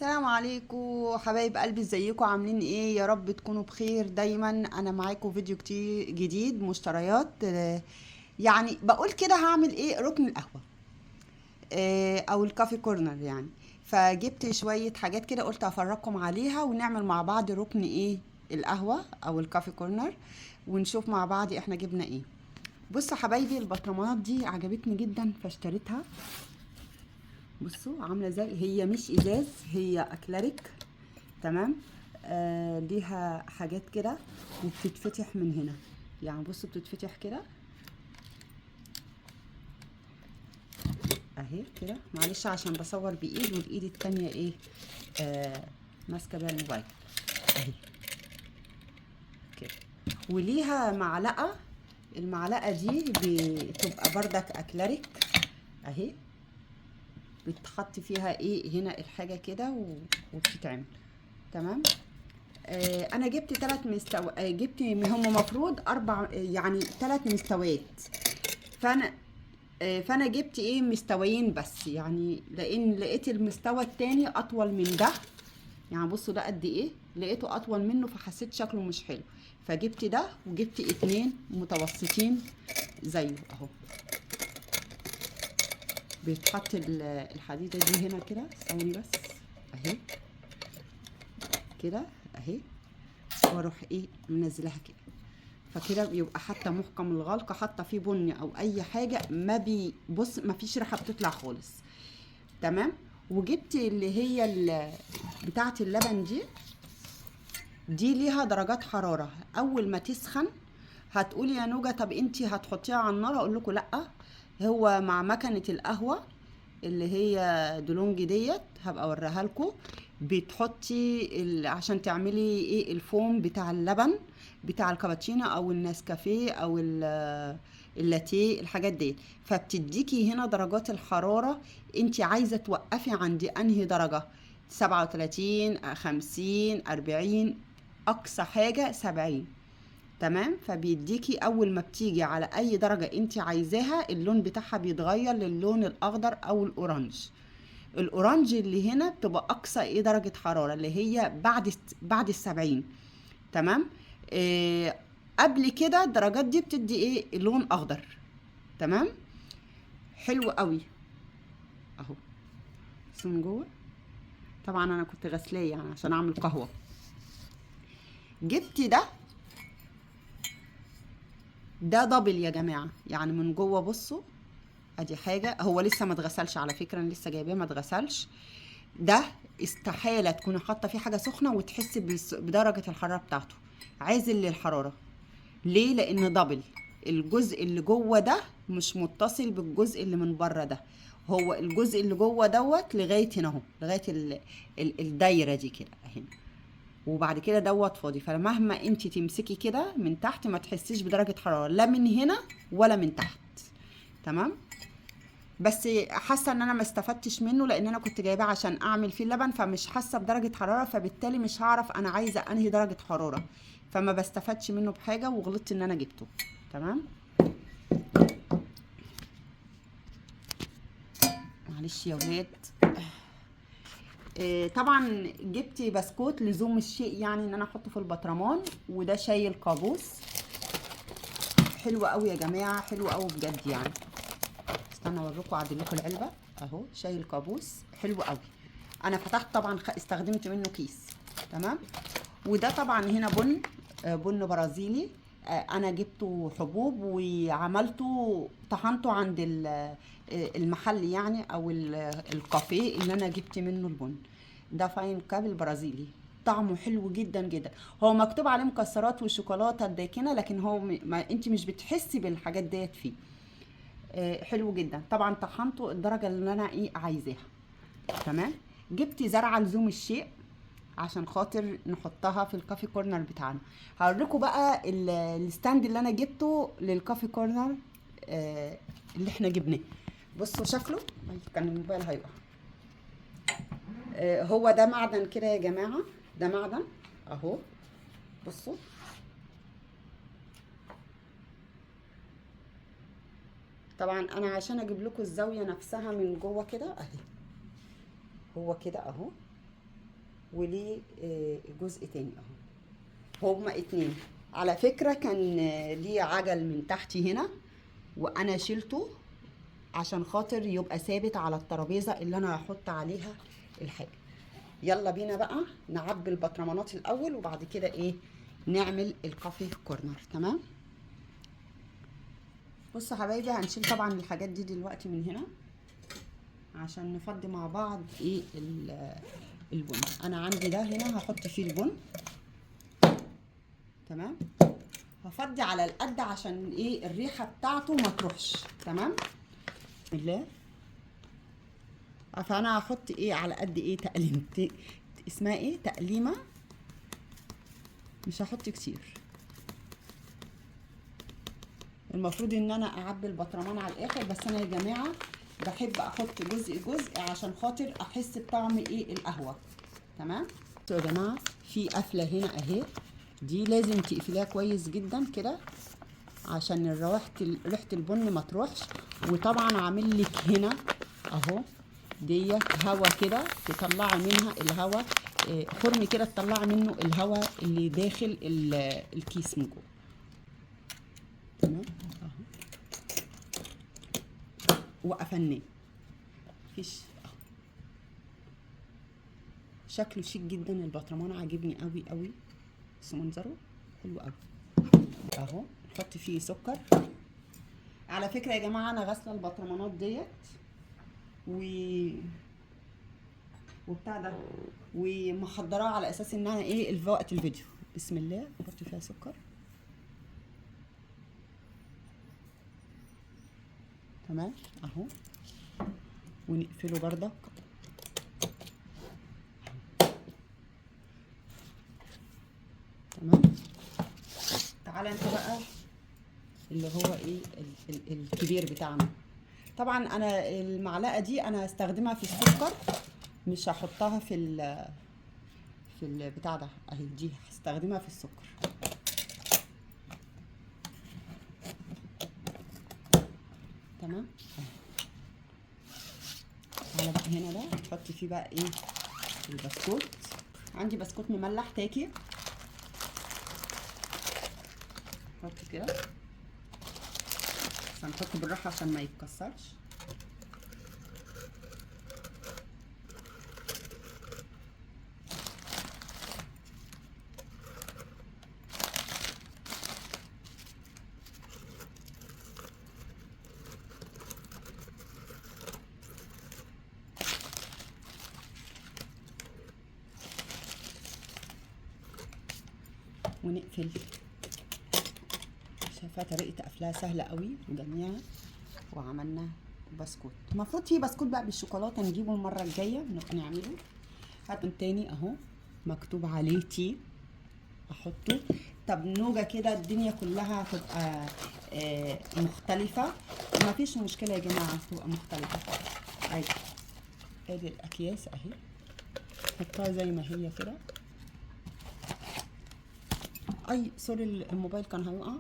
السلام عليكم حبايب قلبي، ازيكم عاملين ايه؟ يا رب تكونوا بخير دايما. انا معاكم فيديو كتير جديد مشتريات. يعني بقول كده هعمل ايه؟ ركن القهوة، او الكافي كورنر يعني. فجبت شوية حاجات كده، قلت افرجكم عليها ونعمل مع بعض ركن ايه؟ القهوة او الكافي كورنر، ونشوف مع بعض احنا جبنا ايه. بصوا حبايبي، البطرمانات دي عجبتني جدا فاشتريتها. بصوا عامله ازاي، هي مش ازاز، هي اكليريك. تمام. ليها حاجات كده وبتتفتح من هنا. يعني بصوا بتتفتح كده اهي كده. معلش عشان بصور بايد والايد التانية ايه، آه ماسكه بيها الموبايل اهي كده. وليها معلقه، المعلقه دي بتبقى بردك اكليريك اهي. بتحط فيها ايه هنا الحاجه كده وبتتعمل. تمام. انا جبت 3 مستوى، جبت هم مفروض اربع، يعني 3 مستويات. فانا فانا جبت ايه مستويين بس، يعني لان لقيت المستوى التاني اطول من ده. يعني بصوا ده قد ايه، لقيته اطول منه فحسيت شكله مش حلو. فجبت ده وجبت 2 متوسطين زيه اهو. بيتحط الحديدة دي هنا كده، ثواني بس اهي كده اهي. واروح ايه منزلها كده، فكده بيبقى حتى محكم الغلق، حتى فيه بني او اي حاجه ما بيبص، ما فيش ريحه بتطلع خالص. تمام. وجبت اللي هي بتاعه اللبن دي ليها درجات حراره. اول ما تسخن هتقولي يا نوجة طب انتي هتحطيها على النار؟ اقول لكم لا، هو مع مكنه القهوه اللي هي دولونج ديت هبقى اوريها لكم. بتحطي عشان تعملي ايه الفوم بتاع اللبن بتاع الكابتشينو او النسكافيه او اللاتيه الحاجات دي. فبتديكي هنا درجات الحرارة، انت عايزة توقفي عند انهي درجة؟ 37، 50، 40، اقصى حاجة 70. تمام. فبيديكي اول ما بتيجي على اي درجة انت عايزاها اللون بتاعها بيتغير للون الاخضر او الاورنج. الاورنج اللي هنا بتبقى اقصى ايه درجة حرارة، اللي هي بعد ال70. تمام. إيه قبل كده الدرجات دي بتدي ايه لون اخضر. تمام. حلو قوي اهو. بس من جوه طبعا انا كنت غسلاه يعني عشان اعمل قهوة. جبت ده دبل يا جماعة، يعني من جوه بصوا. ادي حاجة، هو لسه ما اتغسلش على فكرة، انا لسه جايباه ما اتغسلش. ده استحالة تكوني حاطة فيه حاجة سخنة وتحسي بدرجة الحرارة بتاعته. عازل للحرارة. ليه؟ لان دبل. الجزء اللي جوه ده مش متصل بالجزء اللي من بره ده. هو الجزء اللي جوه دوت لغاية هنا اهو، لغاية الدايرة دي كده اهي. وبعد كده دوت فاضي، فمهما انت تمسكي كده من تحت ما تحسيش بدرجة حرارة لا من هنا ولا من تحت. تمام. بس حاسه ان انا ما استفدتش منه لان انا كنت جايباه عشان اعمل فيه اللبن، فمش حاسه بدرجه حراره، فبالتالي مش هعرف انا عايزه انهي درجه حراره. فما بستفادش منه بحاجه وغلطت ان انا جبته. تمام. معلش يا ولاد. طبعا جبت بسكوت لزوم الشيء، يعني ان انا احطه في البطرمان. وده شاي القابوس. حلو قوي يا جماعه، حلو قوي بجد يعني. استنى اوريكم اعدل لكم العلبه اهو. شاي الكابوس حلو قوي. انا فتحت طبعا استخدمت منه كيس. تمام. وده طبعا هنا بن برازيلي. انا جبته حبوب وعملته طحنته عند المحل يعني او الكافيه اللي انا جبت منه البن. ده فاين كابل برازيلي. طعمه حلو جدا جدا. هو مكتوب عليه مكسرات وشوكولاته الداكنه، لكن هو ما انت مش بتحسي بالحاجات ديت فيه. حلو جدا. طبعا طحنته الدرجه اللي انا ايه عايزاها. تمام. جبت زرعه لزوم الشيء عشان خاطر نحطها في الكافي كورنر بتاعنا. هوريكم بقى الستاند اللي انا جبته للكافي كورنر. اللي احنا جبناه. بصوا شكله، كان الموبايل هيقع. هو ده معدن كده يا جماعه. ده معدن اهو. بصوا. طبعا انا عشان اجيب لكم الزاويه نفسها من جوه كده اهي. هو كده اهو. وليه جزء تاني اهو. هما اتنين على فكرة. كان ليه عجل من تحتي هنا وانا شلته عشان خاطر يبقى ثابت على الترابيزة اللي انا هحط عليها الحاجة. يلا بينا بقى نعبي البطرمانات الاول وبعد كده ايه نعمل الكافي كورنر. تمام. بصوا يا حبايبي، هنشيل طبعا الحاجات دي دلوقتي من هنا عشان نفضي مع بعض ايه البن. انا عندي ده هنا هحط فيه البن. تمام. هفضي على القد عشان ايه الريحه بتاعته ما تروحش. تمام. بسم الله. فانا هحط ايه على قد ايه تقليمه، اسمها ايه تقليمه، مش هحط كتير. المفروض ان انا اعبي البطرمان على الاخر، بس انا يا جماعه بحب احط جزء جزء عشان خاطر احس بطعم ايه القهوه. تمام. يا جماعه في قفله هنا اهي، دي لازم تقفليها كويس جدا كده عشان ريحه البن ما تروحش. وطبعا عامل لك هنا اهو ديت هوا كده تطلعي منها الهوا، خرم كده تطلعي منه الهوا اللي داخل الكيس من جوه. تمام اهو. وقفلناه مفيش اهو. شكله شيك جدا البطرمان، عاجبني قوي قوي. بس منظره حلو قوي اهو. نحط فيه سكر. على فكره يا جماعه انا غاسله البطرمانات ديت وبتاع ده ومحضراها على اساس انها ايه وقت الفيديو. بسم الله. نحط فيها سكر. تمام اهو. ونقفله بردك. تمام. تعالى انت بقى اللي هو ايه الكبير بتاعنا. طبعا انا المعلقه دي انا هستخدمها في السكر، مش هحطها في البتاع ده اهي. دي هستخدمها في السكر. تمام. تعالى بقى هنا ده نحط فيه بقى ايه البسكوت. عندي بسكوت مملح تاكي. نحط كده بس هنحطه بالراحه عشان ما يتكسرش. ونقفل. شايفه طريقه قفلها سهله قوي وجميله. وعملنا بسكوت. المفروض في بسكوت بقى بالشوكولاته نجيبه المره الجايه نبقى نعمله. هاتوا تاني اهو مكتوب عليه تي احطه. طب نوجه كده الدنيا كلها هتبقى مختلفه. مفيش مشكله يا جماعه تبقى مختلفه عادي. ادي الاكياس اهي حطها زي ما هي كده. اي سوري الموبايل كان هيقع.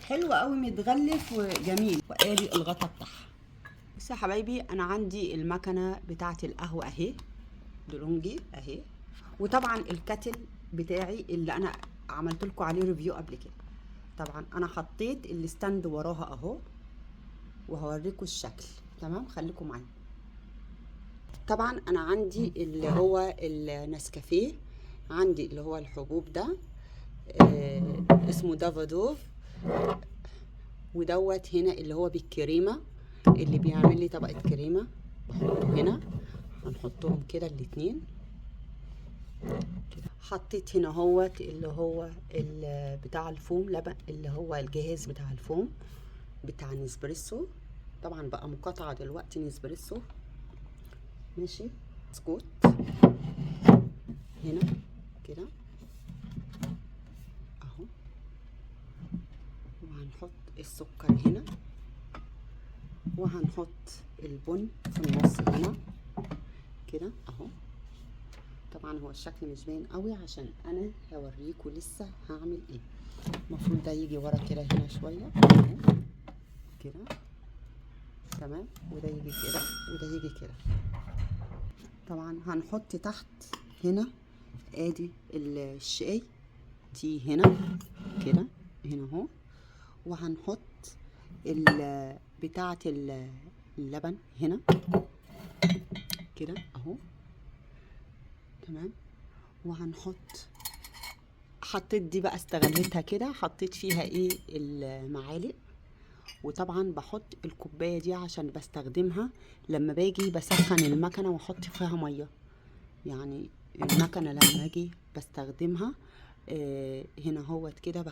حلو قوي متغلف وجميل. وادي الغطا بتاعها. بصوا يا حبايبي انا عندي المكنه بتاعه القهوه اهي دولونجي اهي. وطبعا الكاتل بتاعي اللي انا عملت لكم عليه ريفيو قبل كده. طبعا انا حطيت الستاند وراها اهو وهوريكم الشكل. تمام. خليكم معايا. طبعا انا عندي اللي هو النسكافيه، عندي اللي هو الحبوب ده اسمه دافادوف. ودوت هنا اللي هو بالكريمه اللي بيعمل لي طبقه كريمه بحطه هنا. هنحطهم كده الاتنين كده. حطيت هنا هوت اللي هو بتاع الفوم لبن، اللي هو الجهاز بتاع الفوم بتاع نسبريسو. طبعا بقى مقاطعه دلوقتي نسبريسو. ماشي. بسكوت هنا كده اهو. وهنحط السكر هنا وهنحط البن في النص هنا كده اهو. طبعا هو الشكل مش باين قوي عشان انا هوريكم لسه هعمل ايه. المفروض ده يجي ورا كده هنا شويه كده، تمام. وده يجي كده وده يجي كده. طبعا هنحط تحت هنا ادي الشاي تي هنا كده هنا اهو، وهنحط بتاعه اللبن هنا كده اهو، تمام. وهنحط، حطيت دي بقى استغلتها كده، حطيت فيها ايه المعالق. وطبعا بحط الكوبايه دي عشان بستخدمها لما باجي بسخن المكنه واحط فيها ميه. يعني المكنه لما اجي بستخدمها هنا اهوت كده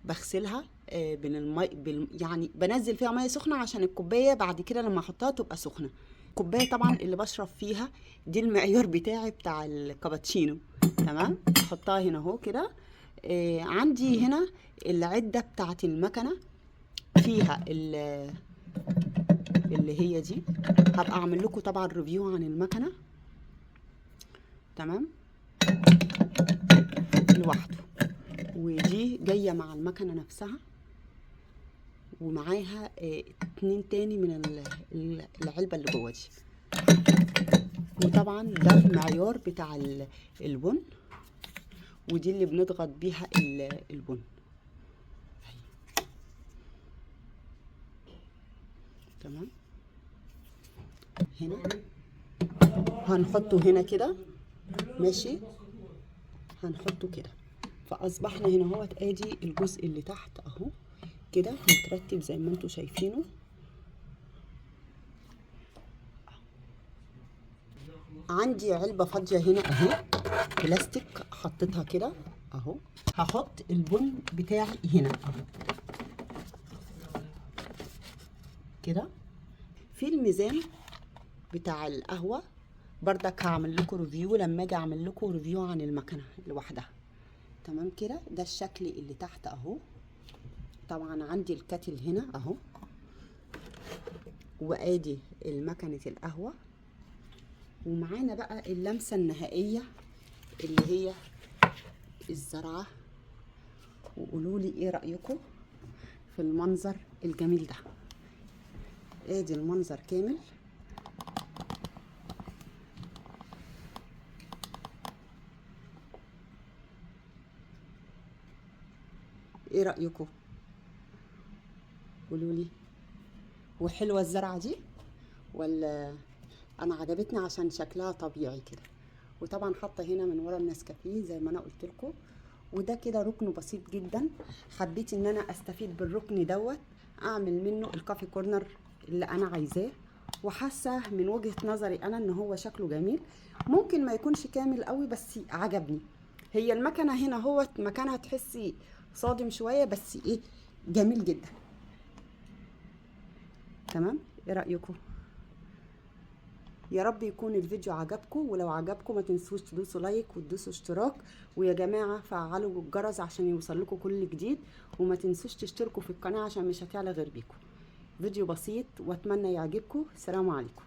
بغسلها يعني بنزل فيها ميه سخنه عشان الكوبايه بعد كده لما احطها تبقى سخنه. الكوبايه طبعا اللي بشرب فيها دي المعيار بتاعي بتاع الكابتشينو، تمام. احطها هنا اهو كده. عندي هنا العده بتاعه المكنه فيها اللي هي دي، هبقى اعمل لكم طبعا ريفيو عن المكنه، تمام، لوحده. ودي جايه مع المكنه نفسها، ومعاها 2 تاني من العلبه اللي جوه دي. وطبعا ده المعيار بتاع البن، ودي اللي بنضغط بيها البن. تمام. هنا هنحطه هنا كده، ماشي، هنحطه كده. فاصبحنا هنا اهوت ادي الجزء اللي تحت اهو كده مترتب زي ما انتم شايفينه. عندي علبه فاضيه هنا اهي بلاستيك، حطيتها كده اهو. هحط البن بتاعي هنا اهو كده. في الميزان بتاع القهوه بردك هعمل لكم ريفيو لما اجي اعمل لكم ريفيو عن المكنه لوحدها، تمام كده. ده الشكل اللي تحت اهو. طبعا عندي الكاتل هنا اهو، وادي المكنه القهوه. ومعانا بقى اللمسه النهائيه اللي هي الزرعه. وقولوا لي ايه رايكم في المنظر الجميل ده. ادي المنظر كامل. ايه رايكم؟ قولوا لي. وحلوه الزرعه دي ولا؟ انا عجبتني عشان شكلها طبيعي كده. وطبعا حاطه هنا من ورا النسكافيه زي ما انا قلت لكم. وده كده ركن بسيط جدا، حبيت ان انا استفيد بالركن دوت اعمل منه الكافي كورنر اللي انا عايزاه. وحاسه من وجهه نظري انا ان هو شكله جميل. ممكن ما يكونش كامل قوي بس عجبني. هي المكنه هنا هو مكانها تحسي صادم شويه، بس ايه، جميل جدا. تمام. ايه رايكم؟ يا رب يكون الفيديو عجبكم، ولو عجبكم ما تنسوش تدوسوا لايك وتدوسوا اشتراك. ويا جماعه فعلوا الجرس عشان يوصل لكم كل جديد. وما تنسوش تشتركوا في القناه عشان مش هتعلى غير بيكم. فيديو بسيط واتمنى يعجبكم. سلام عليكم.